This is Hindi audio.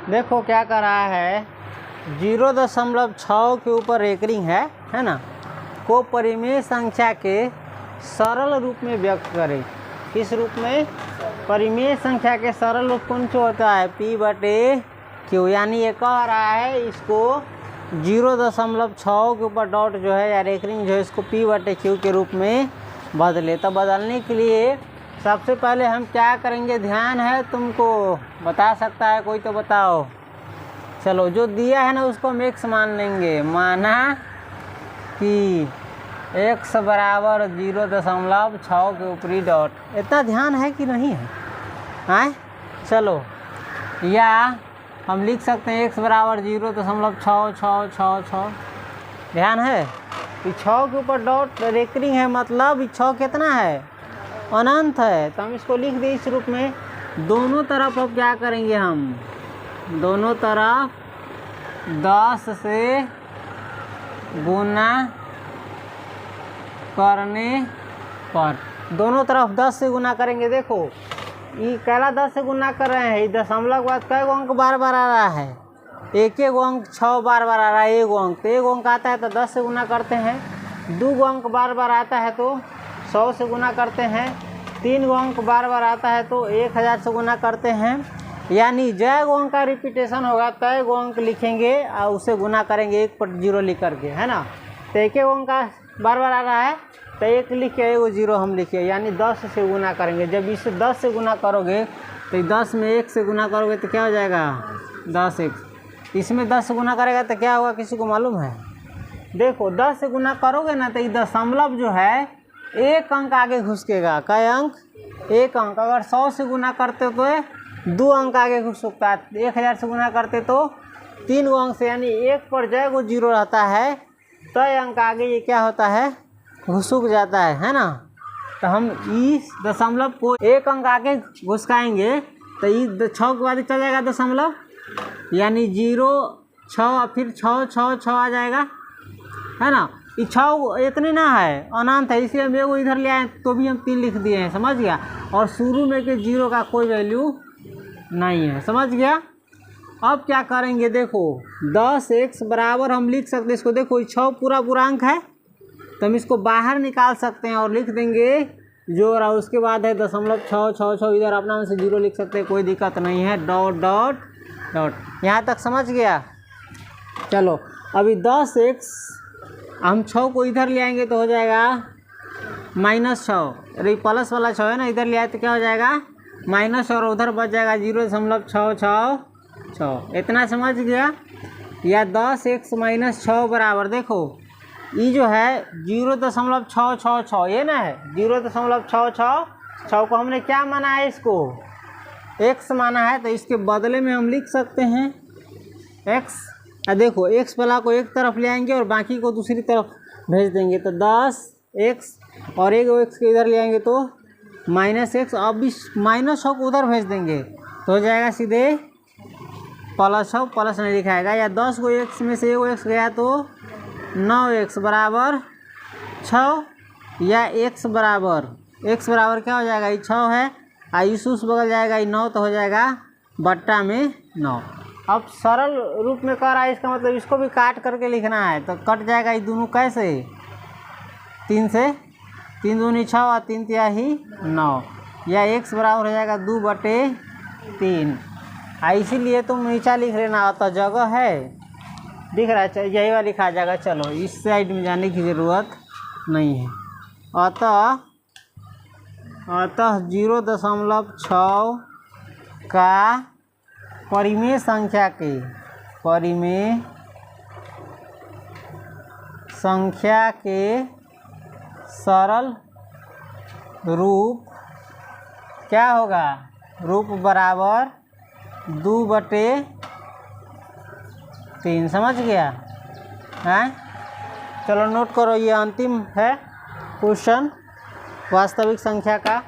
देखो क्या कर रहा है, 0.6 के ऊपर रेकरिंग है ना, को परिमेय संख्या के सरल रूप में व्यक्त करें। किस रूप में? परिमेय संख्या के सरल रूप कौन सा होता है? P/Q। यानी ये कह रहा है इसको 0.6 के ऊपर डॉट जो है या रेकरिंग जो है इसको P/Q के रूप में बदले। तो बदलने के लिए सबसे पहले हम क्या करेंगे, ध्यान है तुमको, बता सकता है कोई तो बताओ। चलो जो दिया है ना उसको हम x मान लेंगे। माना कि x बराबर 0.6 के ऊपरी डॉट। इतना ध्यान है कि नहीं है? आए चलो, या हम लिख सकते हैं x बराबर 0.66666। ध्यान है कि 6 के ऊपर डॉट रेकरिंग है, मतलब 6 कितना है? अनंत है। तो हम इसको लिख दें इस रूप में। दोनों तरफ अब क्या करेंगे हम, दोनों तरफ 10 से गुना करने पर, दोनों तरफ 10 से गुना करेंगे। देखो ये कहला 10 से गुना कर रहे हैं, दशमलव के बाद कई अंक बार बार आ रहा है? एक अंक 6 बार बार आ रहा है। एक अंक आता है तो 10 से गुना करते हैं। 2 अंक बार बार आता है तो 100 से गुना करते हैं। 3 अंक बार बार आता है तो 1000 से गुना करते हैं। यानी जय अंक का रिपीटेशन होगा तय अंक लिखेंगे और उसे गुना करेंगे 1 पर 0 लिख करके, है ना। तो एक अंक का बार बार आ रहा है तो 1 लिख के 0 हम लिखिए, यानी 10 से गुना करेंगे। जब इसे 10 से गुना करोगे तो 10 में 1 से गुना करोगे तो क्या हो जाएगा? 10x। इसमें 10 से गुना करेगा तो क्या होगा, किसी को मालूम है? देखो 10 से गुना करोगे ना तो ये दशमलव जो है 1 अंक आगे घुसकेगा। कई अंक? 1 अंक। अगर 100 से गुना करते तो 2 अंक आगे घुस सकता है। 1000 से गुना करते तो 3 अंक से, यानी 1 पर जय को 0 रहता है तो अंक आगे ये क्या होता है, घुसुक जाता है ना। तो हम इस दशमलव को 1 अंक आगे घुसकाएंगे तो ये 6 के बाद चल जाएगा दशमलव, यानी 0 6 फिर 6 6 6 आ जाएगा, है ना। ये 6 इतने ना है, अनंत है, इसलिए हम एगो इधर ले आए तो भी हम 3 लिख दिए हैं, समझ गया। और शुरू में के 0 का कोई वैल्यू नहीं है, समझ गया। अब क्या करेंगे, देखो 10x बराबर हम लिख सकते हैं इसको। देखो 6 पूरा पूर्णांक है तो हम इसको बाहर निकाल सकते हैं और लिख देंगे जो रहा उसके बाद है 0.666। इधर अपना में से 0 लिख सकते हैं, कोई दिक्कत नहीं है। डॉट डॉट डॉट, यहाँ तक समझ गया। चलो अभी 10x हम 6 को इधर ले आएंगे तो हो जाएगा -6। अरे प्लस वाला 6 है ना, इधर ले आए तो क्या हो जाएगा माइनस, और उधर बच जाएगा 0.666। इतना समझ गया। या 10x - 6 बराबर, देखो ये जो है 0.666 ये ना है 0.666 को हमने क्या माना है, इसको x माना है। तो इसके बदले में हम लिख सकते हैं x। देखो x वाला को एक तरफ ले आएंगे और बाकी को दूसरी तरफ भेज देंगे तो 10x, और एक x को इधर ले आएंगे तो -x। अब इस -6 को उधर भेज देंगे तो हो जाएगा सीधे +6, प्लस नहीं लिखाएगा। या 10 को x में से एगो x गया तो 9x बराबर 6। या x बराबर क्या हो जाएगा, ये 6 है, इस बगल जाएगा ये 9 तो हो जाएगा बट्टा में 9। अब सरल रूप में कर रहा है, इसका मतलब इसको भी काट करके लिखना है तो कट जाएगा ये दोनों कैसे, 3 से, 3 दूनी 6 और 3 तिहाई 9। या x बराबर हो जाएगा 2/3। इसीलिए तुम नीचा लिख लेना, तो जगह है दिख रहा है, यही वाला लिखा जाएगा। चलो इस साइड में जाने की ज़रूरत नहीं है। अतः 0.6 का परिमेय संख्या के सरल रूप क्या होगा, रूप बराबर 2/3। समझ गया है? चलो नोट करो, ये अंतिम है क्वेश्चन वास्तविक संख्या का।